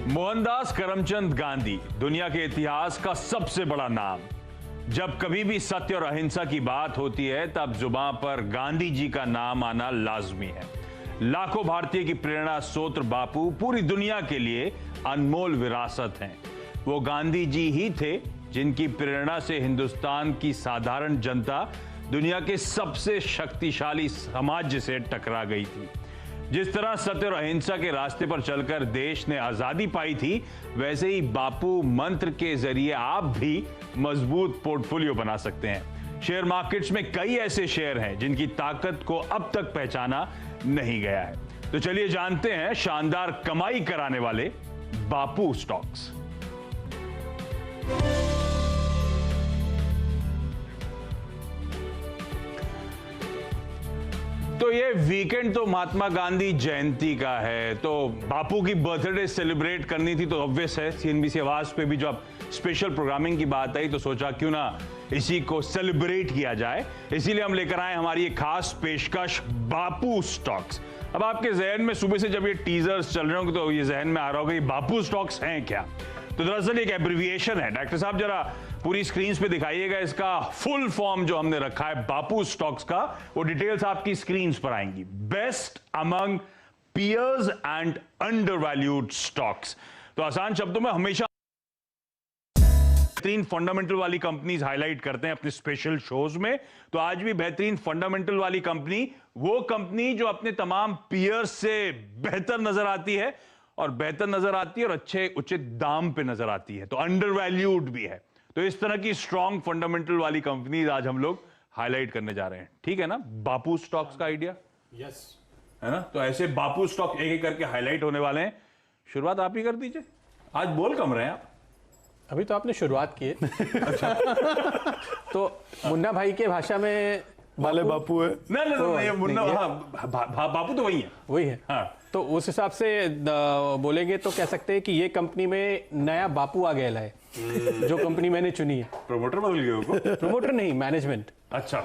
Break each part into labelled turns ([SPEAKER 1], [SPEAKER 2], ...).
[SPEAKER 1] मोहनदास करमचंद गांधी दुनिया के इतिहास का सबसे बड़ा नाम। जब कभी भी सत्य और अहिंसा की बात होती है तब जुबां पर गांधी जी का नाम आना लाजमी है। लाखों भारतीय की प्रेरणा स्रोत बापू पूरी दुनिया के लिए अनमोल विरासत हैं। वो गांधी जी ही थे जिनकी प्रेरणा से हिंदुस्तान की साधारण जनता दुनिया के सबसे शक्तिशाली समाज से टकरा गई थी। जिस तरह सत्य और अहिंसा के रास्ते पर चलकर देश ने आजादी पाई थी, वैसे ही बापू मंत्र के जरिए आप भी मजबूत पोर्टफोलियो बना सकते हैं। शेयर मार्केट्स में कई ऐसे शेयर हैं जिनकी ताकत को अब तक पहचाना नहीं गया है। तो चलिए जानते हैं शानदार कमाई कराने वाले बापू स्टॉक्स। तो ये वीकेंड तो महात्मा गांधी जयंती का है, तो बापू की बर्थडे सेलिब्रेट करनी थी तो ऑब्वियस है सीएनबीसी आवाज पे भी जो अब स्पेशल प्रोग्रामिंग की बात आई तो सोचा क्यों ना इसी को सेलिब्रेट किया जाए। इसीलिए हम लेकर आए हमारी एक खास पेशकश बापू स्टॉक्स। अब आपके जहन में सुबह से जब ये टीजर्स चल रहे होंगे तो ये जहन में आ रहा होगा ये बापू स्टॉक्स हैं क्या। तो दरअसल एक एब्रिविएशन है। डॉक्टर साहब जरा पूरी स्क्रीन पे दिखाइएगा इसका फुल फॉर्म जो हमने रखा है बापू स्टॉक्स का, वो डिटेल्स आपकी स्क्रीन पर आएंगी। Best among peers and undervalued stocks. तो आसान शब्दों में हमेशा बेहतरीन फंडामेंटल वाली कंपनीज हाईलाइट करते हैं अपने स्पेशल शोज में। तो आज भी बेहतरीन फंडामेंटल वाली कंपनी, वो कंपनी जो अपने तमाम पीयर्स से बेहतर नजर आती है और बेहतर नजर आती है और अच्छे उचित दाम पे नजर आती है, तो अंडरवैल्यूड भी है। तो इस तरह की स्ट्रॉन्ग फंडामेंटल वाली कंपनीज आज हम लोग हाईलाइट करने जा रहे हैं। ठीक है ना बापू स्टॉक्स का आइडिया?
[SPEAKER 2] यस
[SPEAKER 1] है ना। तो ऐसे बापू स्टॉक एक एक करके हाईलाइट होने वाले हैं। शुरुआत आप ही कर दीजिए, आज बोल कम रहे हैं आप।
[SPEAKER 2] अभी तो आपने शुरुआत की है। अच्छा। तो मुन्ना भाई के भाषा में
[SPEAKER 3] वाले बापू है।
[SPEAKER 1] नहीं, मुन्ना बापू तो वही है।
[SPEAKER 2] वही है।
[SPEAKER 1] हाँ।
[SPEAKER 2] तो उस हिसाब से बोलेंगे तो कह सकते हैं कि ये कंपनी में नया बापू आ गया है। जो कंपनी मैंने चुनी है।
[SPEAKER 1] प्रमोटर बदल गए हो?
[SPEAKER 2] प्रमोटर नहीं, मैनेजमेंट।
[SPEAKER 1] अच्छा।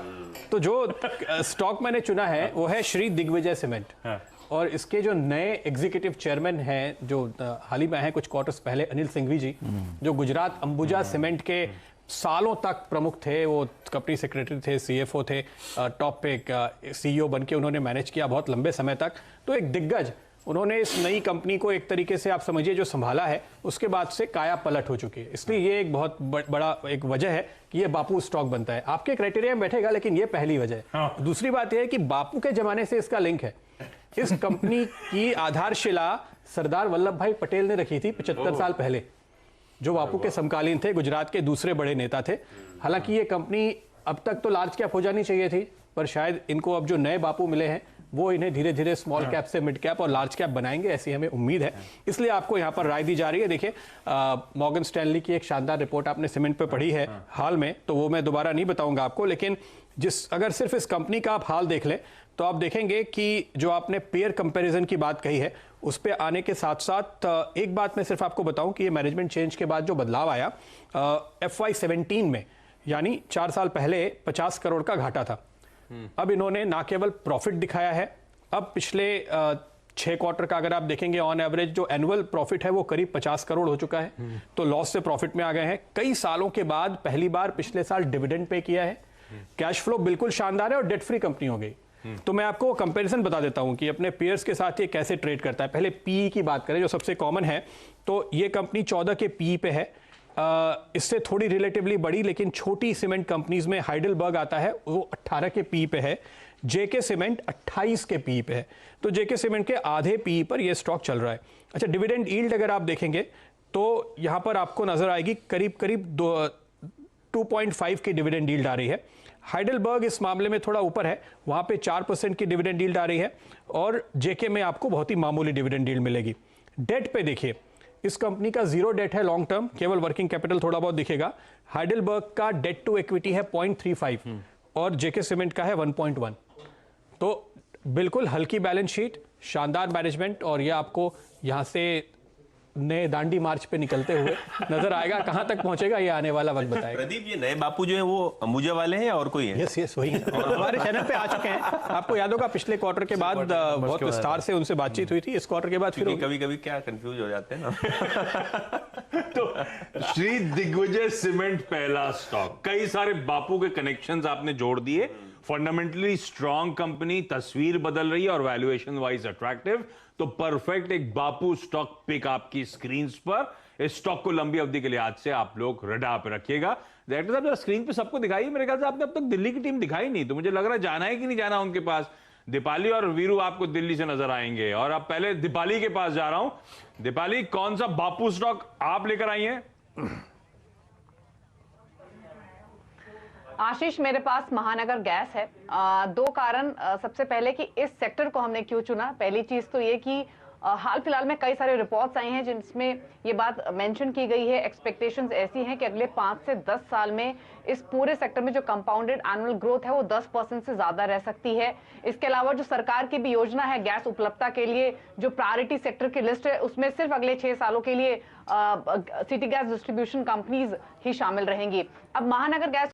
[SPEAKER 2] तो जो स्टॉक मैंने चुना है वो है श्री दिग्विजय सीमेंट।
[SPEAKER 1] हाँ।
[SPEAKER 2] और इसके जो नए एग्जीक्यूटिव चेयरमैन हैं जो हाल ही में हैं कुछ क्वार्टर्स पहले, अनिल सिंघवी जी, जो गुजरात अंबुजा सीमेंट के सालों तक प्रमुख थे। वो कंपनी सेक्रेटरी थे, सीएफओ थे, टॉप पे सीईओ बन के उन्होंने मैनेज किया बहुत लंबे समय तक। तो एक दिग्गज उन्होंने इस नई कंपनी को एक तरीके से आप समझिए जो संभाला है, उसके बाद से काया पलट हो चुकी है। इसलिए ये एक बहुत बड़ा एक वजह है कि ये बापू स्टॉक बनता है। आपके क्राइटेरिया में बैठेगा, लेकिन ये पहली वजह है।
[SPEAKER 1] हाँ।
[SPEAKER 2] दूसरी बात यह है कि बापू के जमाने से इसका लिंक है। इस कंपनी की आधारशिला सरदार वल्लभ भाई पटेल ने रखी थी 75 साल पहले, जो बापू के समकालीन थे, गुजरात के दूसरे बड़े नेता थे। हालांकि ये कंपनी अब तक तो लार्ज कैप हो जानी चाहिए थी, पर शायद इनको अब जो नए बापू मिले हैं वो इन्हें धीरे धीरे स्मॉल कैप से मिड कैप और लार्ज कैप बनाएंगे, ऐसी हमें उम्मीद है। इसलिए आपको यहाँ पर राय दी जा रही है। देखिए मॉर्गन स्टैनली की एक शानदार रिपोर्ट आपने सीमेंट पे पढ़ी है हाल में, तो वो मैं दोबारा नहीं बताऊंगा आपको, लेकिन अगर सिर्फ इस कंपनी का आप हाल देख लें तो आप देखेंगे कि जो आपने पेयर कंपैरिजन की बात कही है उस पे आने के साथ साथ एक बात मैं सिर्फ आपको बताऊं कि ये मैनेजमेंट चेंज के बाद जो बदलाव आया FY17 में, यानी 4 साल पहले 50 करोड़ का घाटा था। अब इन्होंने ना केवल प्रॉफिट दिखाया है, अब पिछले 6 क्वार्टर का अगर आप देखेंगे ऑन एवरेज जो एनुअल प्रॉफिट है वो करीब 50 करोड़ हो चुका है। तो लॉस से प्रॉफिट में आ गए हैं। कई सालों के बाद पहली बार पिछले साल डिविडेंड पे किया है। कैश फ्लो बिल्कुल शानदार है और डेट फ्री कंपनी हो गई। तो मैं आपको कंपैरिजन बता देता हूं कि अपने पेयर्स के साथ ये कैसे ट्रेड करता है। पहले पीई की बात करें जो सबसे कॉमन है, तो ये कंपनी 14 के पीई पे है। इससे थोड़ी रिलेटिवली बड़ी लेकिन छोटी सीमेंट कंपनीज में हाइडेलबर्ग आता है, वो 18 के पीई पे है। जेके सीमेंट 28 के पीई पे है। तो जेके सीमेंट के आधे पीई पर यह स्टॉक चल रहा है। अच्छा, डिविडेंड यील्ड अगर आप देखेंगे तो यहां पर आपको नजर आएगी करीब करीब 2.5 की डिविडेंड यील्ड आ रही है। हाइडेलबर्ग इस मामले में थोड़ा ऊपर है, वहां पे 4% की डिविडेंड यील्ड आ रही है और जेके में आपको बहुत ही मामूली डिविडेंड यील्ड मिलेगी। डेट पे देखिए, इस कंपनी का 0 डेट है लॉन्ग टर्म, केवल वर्किंग कैपिटल थोड़ा बहुत दिखेगा। हाइडेलबर्ग का डेट टू इक्विटी है 0.35 और जेके सीमेंट का है 1.1। तो बिल्कुल हल्की बैलेंस शीट, शानदार मैनेजमेंट, और यह आपको यहां से नए दांडी मार्च पे निकलते हुए नजर आएगा। कहां तक पहुंचेगा ये आने वाला वक्त बताएगा।
[SPEAKER 3] प्रदीप, ये नए बापू जो है वो अंबुजा वाले हैं या और कोई है?
[SPEAKER 2] यस वही है। और हमारे चैनल पे आ चुके हैं। आपको याद होगा पिछले क्वार्टर के बाद बहुत विस्तार से उनसे बातचीत हुई थी। इस क्वार्टर के बाद फिर
[SPEAKER 3] कभी कभी क्या कंफ्यूज हो जाते हैं ना।
[SPEAKER 1] तो श्री दिग्विजय सीमेंट पहला स्टॉक, कई सारे बापू के कनेक्शंस आपने जोड़ दिए। फंडामेंटली स्ट्रॉन्ग कंपनी, तस्वीर बदल रही है और वैल्यूएशन वाइज अट्रैक्टिव, तो परफेक्ट एक बापू स्टॉक पिक आपकी स्क्रीन पर। इस स्टॉक को लंबी अवधि के लिए आज से आप लोग रडार पे रखिएगा। डायरेक्टर साहब, स्क्रीन पे सबको दिखाई, मेरे ख्याल से आपने अब तक दिल्ली की टीम दिखाई नहीं, तो मुझे लग रहा है जाना है कि नहीं जाना उनके पास। दीपाली और वीरू आपको दिल्ली से नजर आएंगे और अब पहले दीपाली के पास जा रहा हूं। दीपाली, कौन सा बापू स्टॉक आप लेकर आई हैं?
[SPEAKER 4] आशीष, मेरे पास महानगर गैस है। दो कारण। सबसे पहले कि इस सेक्टर को हमने क्यों चुना। पहली चीज तो ये कि हाल फिलहाल में कई सारे रिपोर्ट्स आई हैं जिसमें ये बात मेंशन की गई है, एक्सपेक्टेशंस ऐसी हैं कि अगले 5 से 10 साल में इस पूरे सेक्टर में जो कंपाउंडेड एनुअल ग्रोथ है वो 10% से ज्यादा रह सकती है। इसके अलावा जो सरकार की भी योजना है गैस उपलब्धता के लिए, जो प्रायोरिटी सेक्टर की लिस्ट है उसमें सिर्फ अगले 6 सालों के लिए सिटी गैस डिस्ट्रीब्यूशन कंपनीज ही शामिल रहेंगी। अब महानगर गैस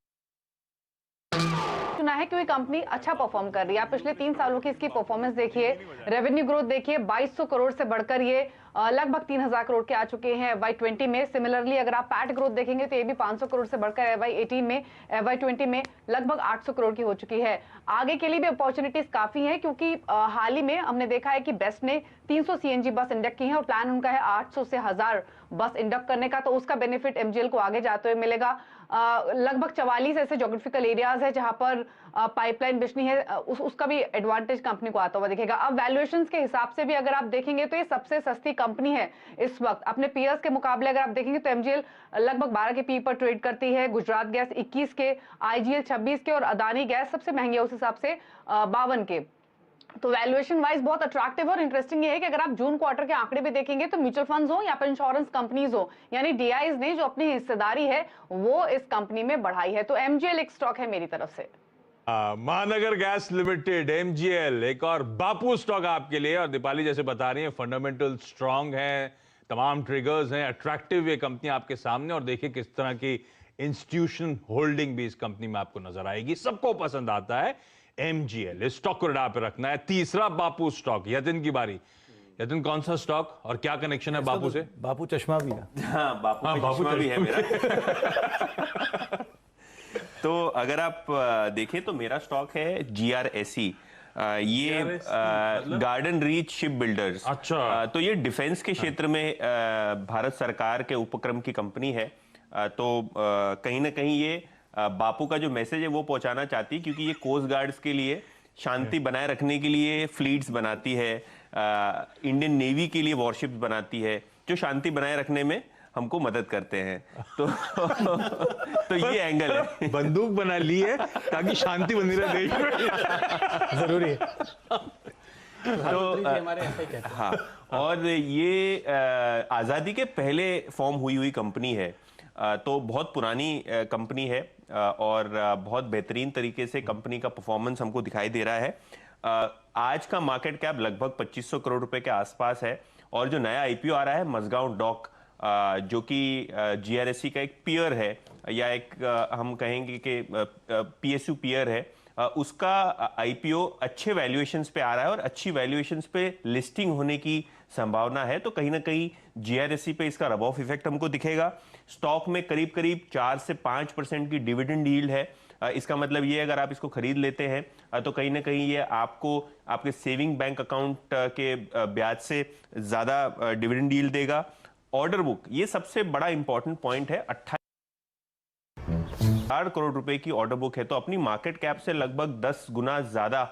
[SPEAKER 4] चुना है क्योंकि कंपनी अच्छा परफॉर्म कर रही है। आप पिछले 3 सालों की इसकी परफॉर्मेंस देखिए, रेवेन्यू ग्रोथ देखिए, 2200 करोड़ से बढ़कर ये लगभग 3000 करोड़ के आ चुके हैं FY20 में। सिमिलरली अगर आप पैट ग्रोथ देखेंगे तो ये भी 500 करोड़ से बढ़कर FY18 में, FY20 में लगभग 800 करोड़ की हो चुकी है। आगे के लिए भी अपॉर्चुनिटीज काफी हैं क्योंकि हाल ही में हमने देखा है कि बेस्ट ने 300 CNG बस इंडक्ट की है और प्लान उनका है 800 से 1000 बस इंडक्ट करने का, तो उसका बेनिफिट MGL को आगे जाते हुए मिलेगा। लगभग 44 ऐसे ज्योग्राफिकल एरियाज है जहां पर पाइपलाइन बिजली है, उसका भी एडवांटेज कंपनी को आता हुआ दिखेगा। अब वैल्यूएशंस के हिसाब से भी अगर आप देखेंगे तो ये सबसे सस्ती कंपनी है इस वक्त अपने पीयर्स के मुकाबले। अगर आप देखेंगे तो MGL लगभग 12 के पी पर ट्रेड करती है, गुजरात गैस 21 के, IGL 26 के और अदानी गैस सबसे महंगी है उस हिसाब से 52 के। तो वैल्यूएशन वाइज बहुत अट्रैक्टिव और इंटरेस्टिंग ये है कि अगर आप जून क्वार्टर के आंकड़े भी देखेंगे तो म्यूचुअल फंड्स हो या फिर इंश्योरेंस कंपनीज हो, यानी DIs ने जो अपनी हिस्सेदारी है वो इस कंपनी में बढ़ाई है। तो MGL एक स्टॉक है मेरी तरफ से।
[SPEAKER 1] महानगर गैस लिमिटेड, MGL, एक और बापू स्टॉक आपके लिए। और दीपाली जैसे बता रही है, फंडामेंटल स्ट्रांग है, तमाम ट्रिगर्स हैं, अट्रैक्टिव ये कंपनी आपके सामने। और देखिए किस तरह की इंस्टीट्यूशन होल्डिंग भी इस कंपनी में आपको नजर आएगी। सबको पसंद आता है MGL। इस स्टॉक को रडार पे रखना है। तीसरा बापू स्टॉक, यतिन की बारी। यतिन, कौन सा स्टॉक और क्या कनेक्शन है बापू से?
[SPEAKER 5] बापू चश्मा भी है।
[SPEAKER 3] हाँ, बापू चश्मा भी है मेरा। तो अगर आप देखें तो मेरा स्टॉक है GRSE। ये गार्डन रीच शिप बिल्डर्स।
[SPEAKER 1] अच्छा।
[SPEAKER 3] तो ये डिफेंस के क्षेत्र में भारत सरकार के उपक्रम की कंपनी है। तो कहीं ना कहीं ये बापू का जो मैसेज है वो पहुंचाना चाहती है, क्योंकि ये कोस्ट गार्ड्स के लिए शांति बनाए रखने के लिए फ्लीट्स बनाती है, इंडियन नेवी के लिए वॉरशिप्स बनाती है जो शांति बनाए रखने में हमको मदद करते हैं। तो ये एंगल है।
[SPEAKER 1] बंदूक बना ली है ताकि शांति बनी रहे देश में।
[SPEAKER 2] जरूरी है।
[SPEAKER 5] तो हमारे ऐसा ही कहते हैं।
[SPEAKER 3] हाँ, और ये आजादी के पहले फॉर्म हुई कंपनी है। तो बहुत पुरानी कंपनी है और बहुत बेहतरीन तरीके से कंपनी का परफॉर्मेंस हमको दिखाई दे रहा है। आज का मार्केट कैप लगभग 2500 करोड़ रुपए के आसपास है। और जो नया IPO आ रहा है मझगांव डॉक, जो कि GRSE का एक पीयर है या एक हम कहेंगे कि PSU पीयर है, उसका IPO अच्छे वैल्यूएशंस पे आ रहा है और अच्छी वैल्यूएशंस पे लिस्टिंग होने की संभावना है। तो कहीं ना कहीं GRSE पे इसका रब ऑफ इफेक्ट हमको दिखेगा। स्टॉक में करीब करीब 4 से 5% की डिविडेंड यील्ड है। इसका मतलब ये अगर आप इसको खरीद लेते हैं तो कहीं ना कहीं ये आपको आपके सेविंग बैंक अकाउंट के ब्याज से ज्यादा डिविडेंड यील्ड देगा। ऑर्डर बुक, ये सबसे बड़ा इंपॉर्टेंट पॉइंट है। 28 करोड़ रुपए की ऑर्डर बुक है, तो अपनी मार्केट कैप से लगभग 10 गुना ज्यादा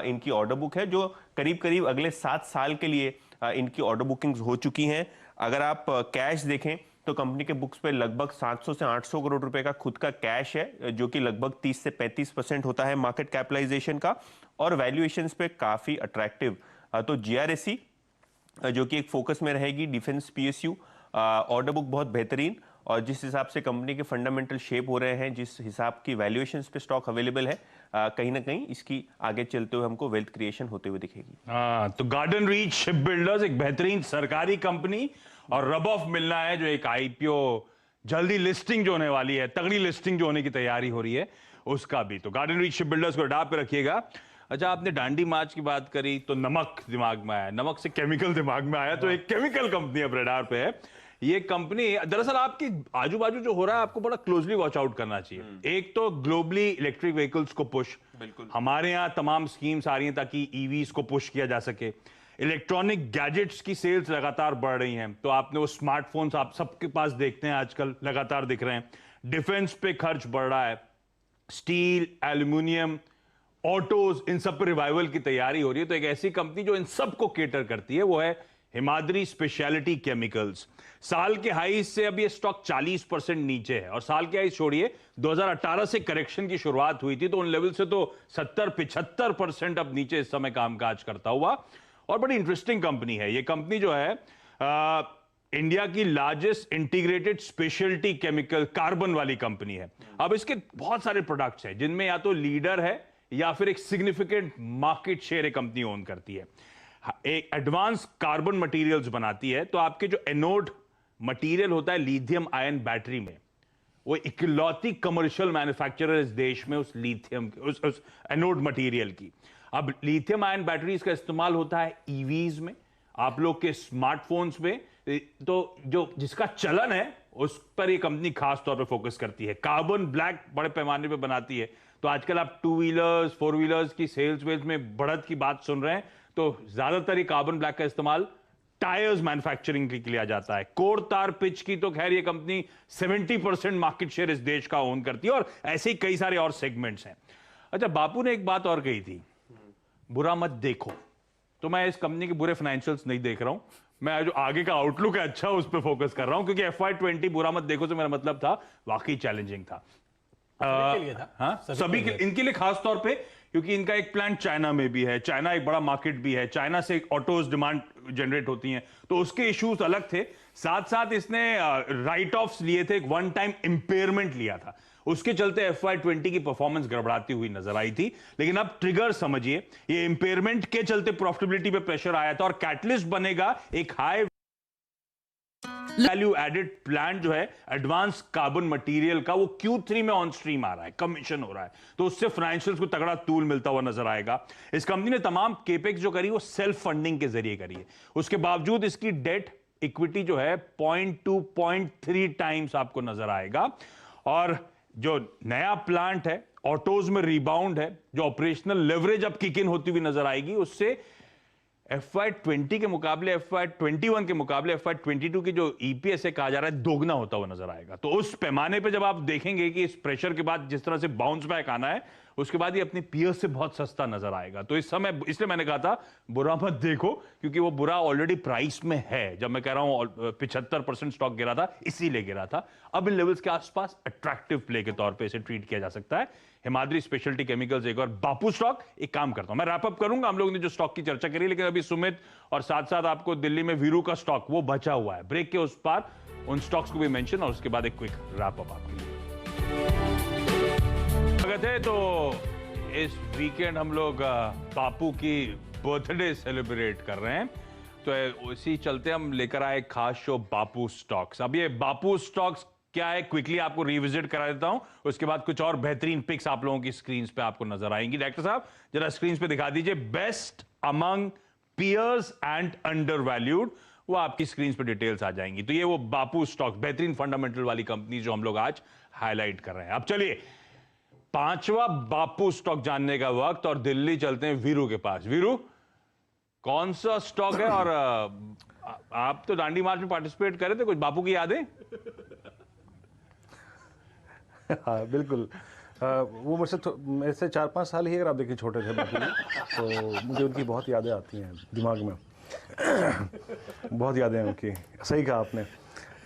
[SPEAKER 3] इनकी ऑर्डर बुक है, जो करीब करीब अगले 7 साल के लिए इनकी ऑर्डर बुकिंग्स हो चुकी हैं। अगर आप कैश देखें तो कंपनी के बुक्स पे लगभग 700 से 800 करोड़ रुपए का खुद का कैश है, जो कि लगभग 30 से 35% होता है मार्केट कैपिटलाइजेशन का। और वैल्यूएशंस पे काफी अट्रैक्टिव। तो GRSE जो कि एक फोकस में रहेगी, डिफेंस PSU, ऑर्डर बुक बहुत बेहतरीन। और जिस हिसाब से कंपनी के फंडामेंटल शेप हो रहे हैं, जिस हिसाब की वैल्यूएशंस पे स्टॉक अवेलेबल है, कहीं ना कहीं इसकी आगे चलते हुए हमको वेल्थ क्रिएशन होते हुए दिखेगी।
[SPEAKER 1] हाँ, तो गार्डन रीच शिप बिल्डर्स एक बेहतरीन सरकारी कंपनी और रब ऑफ मिलना है जो एक आईपीओ जल्दी लिस्टिंग जो होने वाली है, तगड़ी लिस्टिंग जो होने की तैयारी हो रही है उसका भी। तो गार्डन रीच शिप बिल्डर्स को अडॉप्ट पे रखिएगा। अच्छा, आपने डांडी मार्च की बात करी तो नमक दिमाग में आया, नमक से केमिकल दिमाग में आया, तो एक केमिकल कंपनी अब रडार पे है। ये कंपनी दरअसल आपकी आजू बाजू जो हो रहा है आपको बड़ा क्लोजली वॉच आउट करना चाहिए। एक तो ग्लोबली इलेक्ट्रिक व्हीकल्स को पुश, हमारे यहाँ तमाम स्कीम्स आ रही हैं ताकि ईवीज को पुश किया जा सके। इलेक्ट्रॉनिक गैजेट्स की सेल्स लगातार बढ़ रही हैं, तो आपने वो स्मार्टफोन्स आप सबके पास देखते हैं आजकल लगातार दिख रहे हैं। डिफेंस पे खर्च बढ़ रहा है, स्टील, एल्यूमिनियम, ऑटोज, इन सब पर रिवाइवल की तैयारी हो रही है। तो एक ऐसी कंपनी जो इन सब को केटर करती है वो है हिमाद्री स्पेशलिटी केमिकल्स। साल के हाई से अब ये स्टॉक 40% नीचे है, और साल के हाई छोड़िए 2018 से करेक्शन की शुरुआत हुई थी तो उन लेवल से तो 70-75% अब नीचे इस समय कामकाज करता हुआ। और बड़ी इंटरेस्टिंग कंपनी है ये कंपनी जो है, इंडिया की largest integrated speciality chemical carbon वाली कंपनी है। अब इसके बहुत सारे प्रोडक्ट्स हैं जिनमें या तो लीडर है या फिर एक सिग्निफिकेंट मार्केट शेयर एक कंपनी ओन करती है। एक एडवांस कार्बन मटेरियल्स बनाती है, तो आपके जो एनोड मटेरियल होता है लिथियम आयन बैटरी में, वो इकलौती कमर्शियल मैन्युफैक्चरर इस देश में उस लिथियम उस एनोड मटेरियल की। अब लिथियम आयन बैटरीज का इस्तेमाल होता है ईवीज में, आप लोग के स्मार्टफोन्स में, तो जो जिसका चलन है उस पर ये कंपनी खास तौर पे फोकस करती है। कार्बन ब्लैक बड़े पैमाने पे बनाती है, तो आजकल आप 2 व्हीलर्स 4 व्हीलर्स की सेल्स वेल्स में बढ़त की बात सुन रहे हैं, तो ज्यादातर ये कार्बन ब्लैक का इस्तेमाल टायर्स मैन्युफैक्चरिंग के लिए जाता है। कोर तार पिच की तो खैर ये कंपनी 70% मार्केट शेयर इस देश का ओन करती है, और ऐसे ही कई सारे और सेगमेंट्स हैं। अच्छा, बापू ने एक बात और कही थी, बुरा मत देखो, तो मैं इस कंपनी के बुरे फाइनेंशियल्स नहीं देख रहा हूं, मैं जो आगे का आउटलुक है अच्छा उस पर फोकस कर रहा हूं, क्योंकि FY20 बुरा मत देखो से मेरा मतलब था वाकई चैलेंजिंग था। सभी के इनके लिए खास तौर पे, क्योंकि इनका एक प्लांट चाइना में भी है, चाइना एक बड़ा मार्केट भी है, चाइना से ऑटोज डिमांड जनरेट होती हैं, तो उसके इश्यूज अलग थे। साथ साथ इसने राइट ऑफ्स लिए थे, एक वन टाइम इंपेयरमेंट लिया था, उसके चलते FY20 की परफॉर्मेंस गड़बड़ाती हुई नजर आई थी। लेकिन अब ट्रिगर समझिए, ये इंपेयरमेंट के चलते प्रॉफिटेबिलिटी पे प्रेशर आया था, और कैटलिस्ट बनेगा एक हाई वैल्यू एडेड प्लांट जो है एडवांस कार्बन मटेरियल का, वो Q3 में ऑन स्ट्रीम आ रहा है, कमीशन हो रहा है, तो उससे फाइनेंशियल्स को तगड़ा तूल मिलता हुआ नजर आएगा। इस कंपनी ने तमाम केपेक्स जो करी वो सेल्फ फंडिंग के जरिए करी है, उसके बावजूद इसकी डेट इक्विटी जो है 0.2-0.3 टाइम्स आपको नजर आएगा। और जो नया प्लांट है, ऑटोज में रिबाउंड है, जो ऑपरेशनल लेवरेज अब किक इन होती हुई नजर आएगी, उससे FY20 के मुकाबले, FY21 के मुकाबले FY22 की जो EPS है कहा जा रहा है दोगुना होता हुआ नजर आएगा। तो उस पैमाने पे जब आप देखेंगे कि इस प्रेशर के बाद जिस तरह से बाउंस बैक आना है, उसके बाद ये अपनी पीयर्स से बहुत सस्ता नजर आएगा। तो इस समय इसलिए मैंने कहा था बुरा मत देखो, क्योंकि वो बुरा ऑलरेडी प्राइस में है। जब मैं कह रहा हूं 75% स्टॉक गिरा था, इसीलिए गिरा था। अब इन लेवल्स के आसपास अट्रैक्टिव प्ले के तौर पे इसे ट्रीट किया जा सकता है। हिमाद्री स्पेशलिटी केमिकल्स एक और बापू स्टॉक। एक काम करता हूं, मैं रैप अप करूंगा, हम लोगों ने जो स्टॉक की चर्चा करी, लेकिन अभी सुमित और साथ साथ आपको दिल्ली में वीरू का स्टॉक वो बचा हुआ है, ब्रेक के उस पार उन स्टॉक्स को भी मेंशन, और उसके बाद एक क्विक रैप अप आपके लिए स्वागत है। तो इस वीकेंड हम लोग बापू की बर्थडे सेलिब्रेट कर रहे हैं, तो इसी चलते हम लेकर आए खास शो बापू स्टॉक्स। अब ये बापू स्टॉक्स क्या है, क्विकली आपको रिविजिट करा देता हूं, उसके बाद कुछ और बेहतरीन पिक्स आप लोगों की स्क्रीन पे आपको नजर आएंगी। डायरेक्टर साहब जरा स्क्रीन पे दिखा दीजिए, best among peers and under valued, वो आपकी स्क्रीन पे डिटेल्स आ जाएंगी। तो ये वो बापू स्टॉक्स, बेहतरीन फंडामेंटल वाली कंपनी जो हम लोग आज हाईलाइट कर रहे हैं। अब चलिए पांचवा बापू स्टॉक जानने का वक्त, और दिल्ली चलते हैं वीरू के पास। वीरू, कौन सा स्टॉक है? और आप तो दांडी मार्च में पार्टिसिपेट कर रहे थे, कुछ बापू की यादें?
[SPEAKER 5] हाँ बिल्कुल, वो मेरे से 4-5 साल ही अगर आप देखिए छोटे थे बापू, तो मुझे उनकी बहुत यादें आती हैं दिमाग में। बहुत यादें हैं उनकी, सही कहा आपने।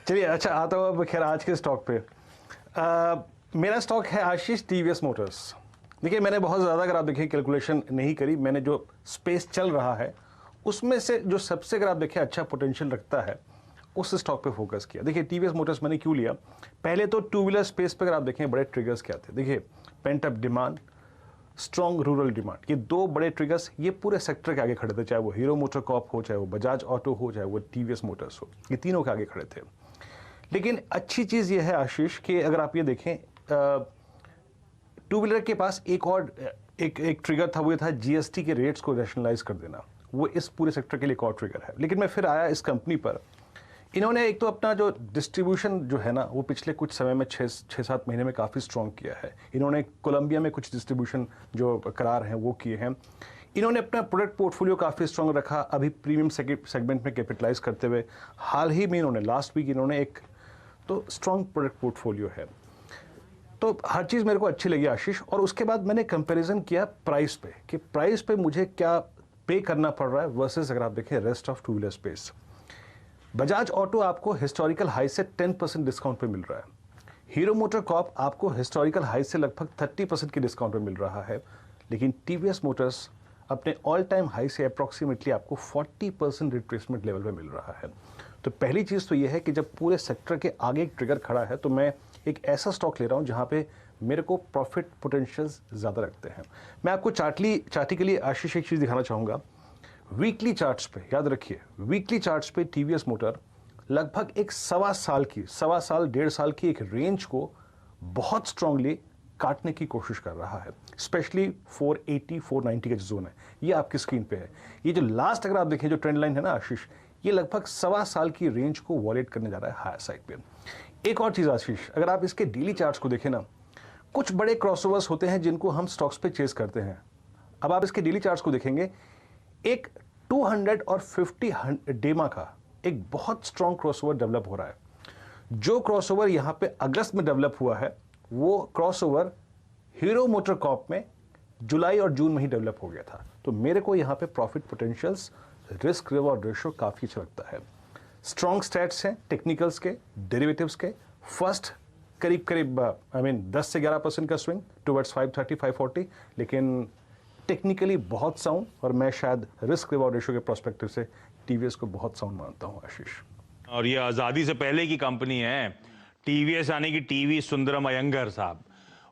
[SPEAKER 5] चलिए अच्छा, आता हूँ अब खैर आज के स्टॉक पे। मेरा स्टॉक है आशीष TVS मोटर्स। देखिए मैंने बहुत ज़्यादा अगर आप देखिए कैलकुलेशन नहीं करी, मैंने जो स्पेस चल रहा है उसमें से जो सबसे अगर आप देखिए अच्छा पोटेंशियल रखता है उस स्टॉक पे फोकस किया। देखिए TVS मोटर्स मैंने क्यों लिया, पहले तो 2 व्हीलर स्पेस पे अगर आप देखें बड़े ट्रिगर्स क्या थे। देखिए pent up demand, strong rural demand, ये दो बड़े ट्रिगर्स ये पूरे सेक्टर के आगे खड़े थे, चाहे वो हीरो मोटर कॉर्प हो, चाहे वो बजाज ऑटो हो, चाहे वो टीवीएस मोटर्स हो, ये तीनों के आगे खड़े थे। लेकिन अच्छी चीज़ ये है आशीष कि अगर आप ये देखें, टू व्हीलर के पास एक और एक ट्रिगर था, वो ये था जीएसटी के रेट्स को रैशनलाइज कर देना, वो इस पूरे सेक्टर के लिए एक और ट्रिगर है। लेकिन मैं फिर आया इस कंपनी पर, इन्होंने एक तो अपना जो डिस्ट्रीब्यूशन जो है ना, वो पिछले कुछ समय में 6-7 महीने में काफ़ी स्ट्रॉन्ग किया है। इन्होंने कोलंबिया में कुछ डिस्ट्रीब्यूशन जो करार हैं वो किए हैं। इन्होंने अपना प्रोडक्ट पोर्टफोलियो काफ़ी स्ट्रॉन्ग रखा, अभी प्रीमियम सेगमेंट में कैपिटलाइज करते हुए। हाल ही में इन्होंने लास्ट वीक इन्होंने एक तो स्ट्रॉन्ग प्रोडक्ट पोर्टफोलियो है, तो हर चीज़ मेरे को अच्छी लगी आशीष। और उसके बाद मैंने कंपैरिजन किया प्राइस पे, कि प्राइस पे मुझे क्या पे करना पड़ रहा है वर्सेस अगर आप देखें rest of two wheeler space. Bajaj auto आपको हिस्टोरिकल हाई से 10% डिस्काउंट पे मिल रहा है, हीरो मोटर कॉर्प आपको हिस्टोरिकल हाई से लगभग 30% के डिस्काउंट पे मिल रहा है, लेकिन टीवीएस मोटर्स अपने ऑल टाइम हाई से अप्रॉक्सीमेटली आपको 40% रिट्रेसमेंट लेवल पे मिल रहा है। तो पहली चीज़ तो ये है कि जब पूरे सेक्टर के आगे एक ट्रिगर खड़ा है, तो मैं एक ऐसा स्टॉक ले रहा हूँ जहाँ पे मेरे को प्रॉफिट पोटेंशियल्स ज़्यादा रखते हैं। मैं आपको चार्टी के लिए आशीष एक चीज़ दिखाना चाहूँगा। वीकली चार्ट्स पे याद रखिए, वीकली चार्ट्स पे टीवीएस मोटर लगभग एक 1.25 साल की एक रेंज को बहुत स्ट्रांगली काटने की कोशिश कर रहा है, स्पेशली 480-490 का जो जोन है, ये आपकी स्क्रीन पे है। ये जो लास्ट अगर आप देखें जो ट्रेंड लाइन है ना आशीष, ये लगभग 1.25 साल की रेंज को वॉलेट करने जा रहा है हायर साइड पे। एक और चीज़ आशीष, अगर आप इसके डेली चार्ट्स को देखें ना, कुछ बड़े क्रॉसओवर्स होते हैं जिनको हम स्टॉक्स पे चेस करते हैं। अब आप इसके डेली चार्ट्स को देखेंगे, एक 250 डेमा का एक बहुत स्ट्रॉन्ग क्रॉसओवर डेवलप हो रहा है। जो क्रॉसओवर यहाँ पे अगस्त में डेवलप हुआ है, वो क्रॉसओवर हीरो मोटर कॉर्प में जुलाई और जून में ही डेवलप हो गया था। तो मेरे को यहाँ पे profit potentials, risk reward ratio काफ़ी अच्छा लगता है। स्ट्रॉन्ग स्टैट्स हैं टेक्निकल्स के, डेरिवेटिव्स के। फर्स्ट करीब 10 से 11% का स्विंग टुवर्ड्स 530-540, लेकिन टेक्निकली बहुत साउंड, और मैं शायद रिस्क रिवॉर्ड रेशियो के प्रोस्पेक्टिव से टीवीएस को बहुत साउंड मानता हूं आशीष।
[SPEAKER 1] और ये आज़ादी से पहले की कंपनी है टीवीएस, यानी कि टीवी सुंदरम अयंगर साहब।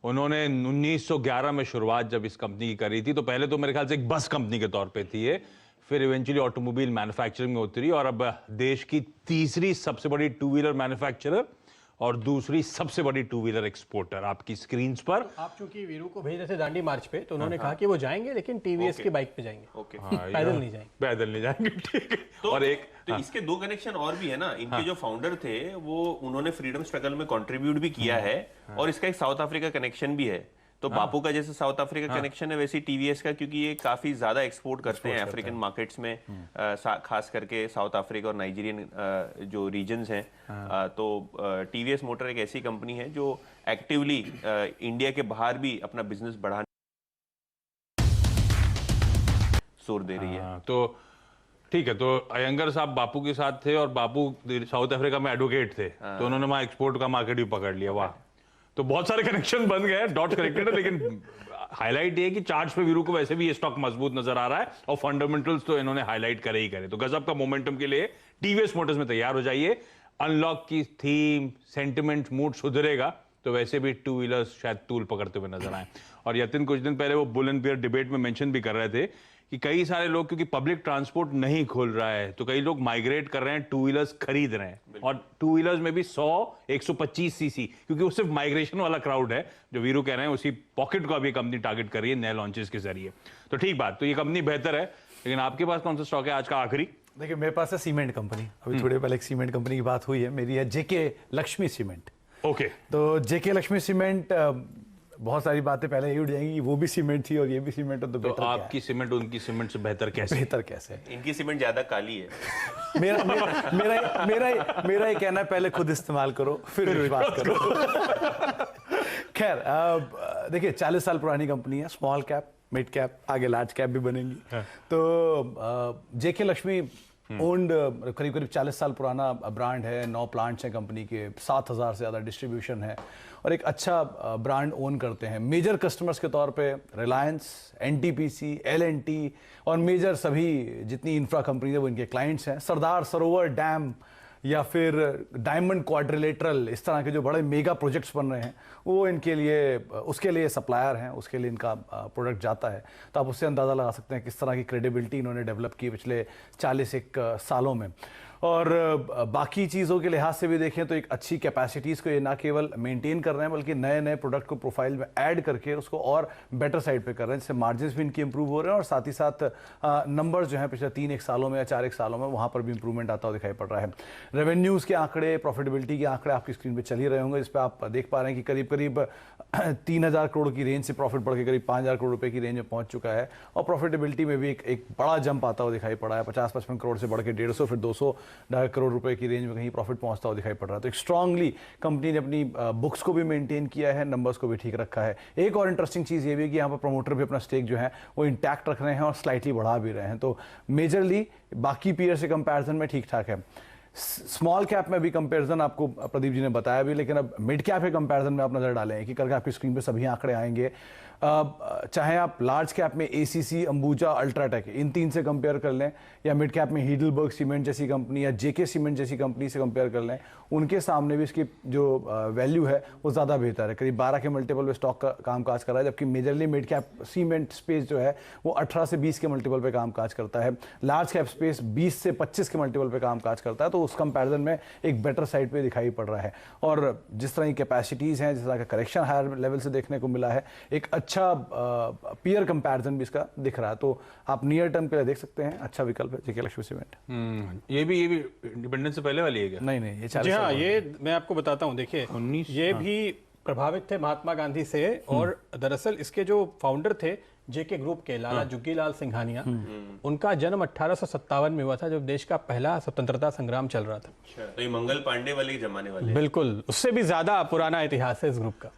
[SPEAKER 1] उन्होंने 1911 में शुरुआत जब इस कंपनी की करी थी, तो पहले तो मेरे ख्याल से एक बस कंपनी के तौर पे थी ये, फिर इवेंचुअली ऑटोमोबाइल मैन्युफैक्चरिंग में उतरी, और अब देश की तीसरी सबसे बड़ी टू व्हीलर मैन्युफैक्चरर और दूसरी सबसे बड़ी टू व्हीलर एक्सपोर्टर आपकी स्क्रीन पर।
[SPEAKER 2] आप चूंकि वीरू को भेज रहे थे दांडी मार्च पे, तो उन्होंने कहा कि वो जाएंगे लेकिन टीवीएस की बाइक पे जाएंगे, पैदल नहीं जाएंगे।
[SPEAKER 1] पैदल नहीं जाएंगे, ठीक है।
[SPEAKER 3] तो,
[SPEAKER 1] और एक
[SPEAKER 3] तो इसके दो कनेक्शन और भी है ना, इनके जो फाउंडर थे वो उन्होंने फ्रीडम स्ट्रगल में कंट्रीब्यूट भी किया है, और इसका एक साउथ अफ्रीका कनेक्शन भी है। तो बापू का जैसे साउथ अफ्रीका कनेक्शन है, वैसे टीवीएस का, क्योंकि ये काफी ज्यादा एक्सपोर्ट करते हैं अफ्रीकन मार्केट्स में, खास करके साउथ अफ्रीका और नाइजीरियन जो रीजन्स हैं। तो टीवीएस मोटर एक ऐसी कंपनी है जो एक्टिवली इंडिया के बाहर भी अपना बिजनेस बढ़ाने जोर दे रही है।
[SPEAKER 1] तो ठीक है, तो अयंगर साहब बापू के साथ थे, और बापू साउथ अफ्रीका में एडवोकेट थे, तो उन्होंने वहां एक्सपोर्ट का मार्केट भी पकड़ लिया। वाह, तो बहुत सारे कनेक्शन बन गए, डॉट कनेक्टेड है। लेकिन हाईलाइट ये है कि चार्ट्स पे वीरू को वैसे भी ये स्टॉक मजबूत नजर आ रहा है, और फंडामेंटल्स तो इन्होंने हाईलाइट करे ही करे। तो गजब का मोमेंटम के लिए टीवीएस मोटर्स में तैयार हो जाइए। अनलॉक की थीम, सेंटिमेंट, मूड सुधरेगा तो वैसे भी टू व्हीलर्स शायद तूल पकड़ते हुए नजर आए। और यतिन कुछ दिन पहले वो बुल एंड बेयर डिबेट में मेंशन भी कर रहे थे कि कई सारे लोग, क्योंकि पब्लिक ट्रांसपोर्ट नहीं खुल रहा है, तो कई लोग माइग्रेट कर रहे हैं, टू व्हीलर्स खरीद रहे हैं, और टू व्हीलर्स में भी 100-125 सीसी, क्योंकि वो सिर्फ माइग्रेशन वाला क्राउड है। जो वीरू कह रहे हैं, उसी पॉकेट को अभी कंपनी टारगेट कर रही है नए लॉन्चेस के जरिए। तो ठीक बात, तो ये कंपनी बेहतर है। लेकिन आपके पास कौन सा स्टॉक है आज का आखिरी?
[SPEAKER 6] देखिए, मेरे पास है सीमेंट कंपनी। अभी थोड़े पहले एक सीमेंट कंपनी की बात हुई है, मेरी है जेके लक्ष्मी सीमेंट।
[SPEAKER 1] ओके,
[SPEAKER 6] तो जेके लक्ष्मी सीमेंट, बहुत सारी बातें पहले ही उठ जाएंगी कि वो भी सीमेंट थी और ये भी सीमेंट है, तो बेहतर क्या है?
[SPEAKER 1] आपकी सीमेंट उनकी सीमेंट से बेहतर कैसे?
[SPEAKER 6] बेहतर कैसे?
[SPEAKER 3] इनकी सीमेंट ज्यादा काली है।
[SPEAKER 6] मेरा ये कहना है, पहले खुद इस्तेमाल करो फिर विश्वास करो। खैर, देखिए 40 साल पुरानी कंपनी है, स्मॉल कैप, मिड कैप, आगे लार्ज कैप भी बनेंगी। तो जेके लक्ष्मी ओन्ड करीब 40 साल पुराना ब्रांड है, 9 प्लांट्स हैं कंपनी के, 7000 से ज़्यादा डिस्ट्रीब्यूशन है, और एक अच्छा ब्रांड ओन करते हैं। मेजर कस्टमर्स के तौर पे रिलायंस, एनटीपीसी, एलएनटी और मेजर सभी जितनी इंफ्रा कंपनी है वो इनके क्लाइंट्स हैं। सरदार सरोवर डैम या फिर डायमंड क्वाड्रिलेटरल, इस तरह के जो बड़े मेगा प्रोजेक्ट्स बन रहे हैं वो इनके लिए, उसके लिए सप्लायर हैं, उसके लिए इनका प्रोडक्ट जाता है। तो आप उससे अंदाज़ा लगा सकते हैं किस तरह की क्रेडिबिलिटी इन्होंने डेवलप की पिछले 41 सालों में। और बाकी चीज़ों के लिहाज से भी देखें तो एक अच्छी कैपेसिटीज़ को ये ना केवल मेंटेन कर रहे हैं बल्कि नए नए प्रोडक्ट को प्रोफाइल में ऐड करके उसको और बेटर साइड पे कर रहे हैं, जिससे मार्जिन्स भी इनकी इंप्रूव हो रहे हैं और साथ ही साथ नंबर्स जो हैं पिछले 3 सालों में या 4 सालों में वहाँ पर भी इंप्रूवमेंट आता हुआ दिखाई पड़ रहा है। रेवेन्यूज़ के आंकड़े, प्रॉफिटेबिलिटी के आंकड़े आपकी स्क्रीन पर चल ही रहे होंगे, जिस पर आप देख पा रहे हैं कि करीब करीब 3000 करोड़ की रेंज से प्रॉफिट बढ़ के करीब 5000 करोड़ रुपए की रेंज में पहुंच चुका है। और प्रॉफिटेबिलिटी में भी एक बड़ा जंप आता हुआ दिखाई पड़ा है, 50-55 करोड़ से बढ़ के 150 फिर 200 करोड़ रुपए की रेंज में कहीं प्रॉफिट पहुंचता हुआ दिखाई पड़ रहा है। तो एक स्ट्रांगली कंपनी ने अपनी बुक्स को भी मेंटेन किया है, नंबर्स को भी ठीक रखा है। एक और इंटरेस्टिंग चीज़ ये भी है कि यहाँ पर प्रमोटर भी अपना स्टेक जो है वो इंटैक्ट रख रहे हैं और स्लाइटली बढ़ा भी रहे हैं। तो मेजरली बाकी पीयर से कंपैरिजन में ठीक ठाक है। स्मॉल कैप में भी कंपैरिजन आपको प्रदीप जी ने बताया भी, लेकिन अब मिड कैप के कंपैरिजन में आप नजर डालें कि करके आपकी स्क्रीन पे सभी आंकड़े आएंगे। चाहे आप लार्ज कैप में एसीसी, अंबुजा, अल्ट्राटेक इन 3 से कंपेयर कर लें, या मिड कैप में हीडलबर्ग सीमेंट जैसी कंपनी या जेके सीमेंट जैसी कंपनी से कंपेयर कर लें, उनके सामने भी इसकी जो वैल्यू है वो ज़्यादा बेहतर है। करीब 12 के मल्टीपल पे स्टॉक का कामकाज कर रहा है, जबकि majorly mid cap cement space जो है वो 18 से 20 के मल्टीपल पे कामकाज करता है। लार्ज कैप स्पेस 20 से 25 के मल्टीपल पे कामकाज करता है। तो उस कंपैरिजन में एक बेटर साइड पे दिखाई पड़ रहा है। और जिस तरह की कैपेसिटीज़ हैं, जिस तरह का करेक्शन हायर लेवल से देखने को मिला है, एक अच्छा पीयर कंपैरिजन भी इसका दिख रहा है। तो आप नियर टर्म के लिए देख सकते हैं, अच्छा विकल्प है जेके लक्ष्मी सीमेंट।
[SPEAKER 1] ये भी इंडिपेंडेंस से पहले वाली है क्या?
[SPEAKER 6] नहीं, ये 40
[SPEAKER 2] जी हाँ, ये मैं आपको बताता हूँ। देखिए, ये भी प्रभावित थे महात्मा गांधी से, और दरअसल इसके जो फाउंडर थे जेके ग्रुप के, लाला जुग्गीलाल सिंघानिया, उनका जन्म 1857 में हुआ था, जब देश का पहला स्वतंत्रता संग्राम चल रहा था।
[SPEAKER 3] तो ये मंगल पांडे वाले जमाने वाले।
[SPEAKER 2] बिल्कुल, उससे भी ज्यादा पुराना इतिहास है इस ग्रुप का।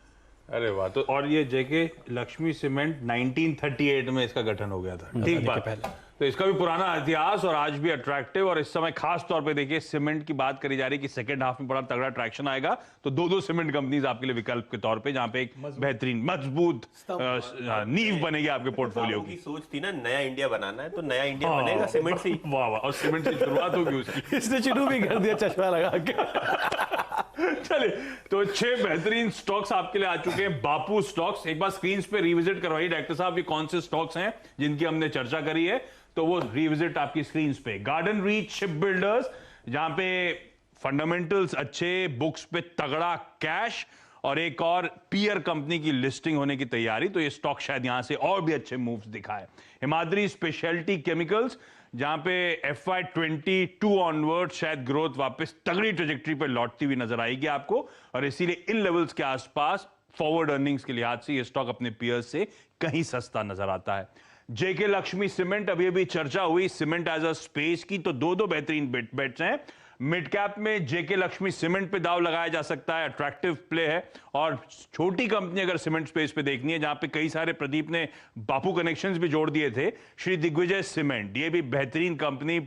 [SPEAKER 1] अरे वाह। तो और ये जेके लक्ष्मी सीमेंट 1938 में इसका गठन हो गया था, ठीक बात। तो इसका भी पुराना इतिहास और आज भी अट्रैक्टिव। और इस समय खास तौर पे देखिए सीमेंट की बात करी जा रही है कि सेकंड हाफ में बड़ा तगड़ा ट्रैक्शन आएगा, तो 2 सीमेंट कंपनीज आपके लिए विकल्प के तौर पे, जहां पे एक बेहतरीन मजबूत नींव बनेगी आपके पोर्टफोलियो की।
[SPEAKER 3] सोच थी ना नया इंडिया बनाना है, तो नया इंडिया बनेगा सीमेंट से।
[SPEAKER 1] वाह वाह, और सीमेंट से शुरुआत होगी उसकी।
[SPEAKER 6] इसने शुरू भी कर दिया चश्मा लगा के।
[SPEAKER 1] चलिए, तो 6 बेहतरीन स्टॉक्स आपके लिए आ चुके हैं। बापू स्टॉक्स एक बार स्क्रीन पे रिविजिट करवाइए डायरेक्टर साहब, ये कौन से स्टॉक्स हैं जिनकी हमने चर्चा करी है, तो वो रिविजिट आपकी स्क्रीन पे। गार्डन रीच शिप बिल्डर्स, जहां पे फंडामेंटल्स अच्छे, बुक्स पे तगड़ा कैश, और एक और पीयर कंपनी की लिस्टिंग होने की तैयारी, तो ये स्टॉक शायद यहां से और भी अच्छे मूव्स दिखाए। हिमाद्री स्पेशलिटी केमिकल्स, जहां पे FY22 ऑनवर्ड शायद ग्रोथ वापस तगड़ी ट्रेजेक्टरी पर लौटती हुई नजर आएगी आपको, और इसीलिए इन लेवल्स के आसपास फॉरवर्ड अर्निंग्स के लिहाज से ये स्टॉक अपने पीयर्स से कहीं सस्ता नजर आता है। जेके लक्ष्मी सीमेंट, अभी अभी चर्चा हुई सीमेंट एज अ स्पेस की, तो 2 बेहतरीन बेट्स हैं। मिड कैप में जेके लक्ष्मी सीमेंट पे दाव लगाया जा सकता है, अट्रैक्टिव प्ले है। और छोटी कंपनी अगर सीमेंट स्पेस पे देखनी है, जहां पे कई सारे प्रदीप ने बापू कनेक्शंस भी जोड़ दिए थे, श्री दिग्विजय सीमेंट, ये भी बेहतरीन कंपनी।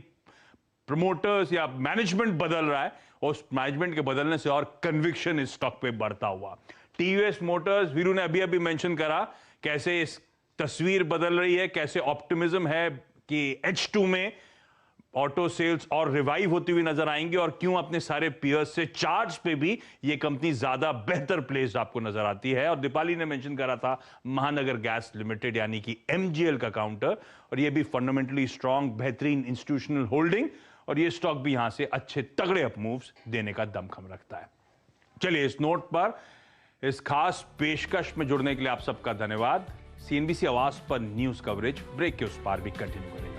[SPEAKER 1] प्रमोटर्स या मैनेजमेंट बदल रहा है, और उस मैनेजमेंट के बदलने से और कन्विक्शन इस स्टॉक पे बढ़ता हुआ। टीवीएस मोटर्स, वीरू ने अभी अभी मेंशन करा कैसे इस तस्वीर बदल रही है, कैसे ऑप्टिमिज्म है कि H2 में ऑटो सेल्स और रिवाइव होती हुई नजर आएंगी, और क्यों अपने सारे पीयर्स से चार्ज पे भी ये कंपनी ज्यादा बेहतर प्लेस्ड आपको नजर आती है। और दीपाली ने मेंशन करा था महानगर गैस लिमिटेड यानी कि MGL का काउंटर, और ये भी फंडामेंटली स्ट्रांग बेहतरीन इंस्टीट्यूशनल होल्डिंग, और ये स्टॉक भी यहां से अच्छे तगड़े अप मूव्स देने का दमखम रखता है। चलिए, इस नोट पर इस खास पेशकश में जुड़ने के लिए आप सबका धन्यवाद। CNBC आवाज पर न्यूज कवरेज ब्रेक के उस पार भी कंटिन्यू करेगा।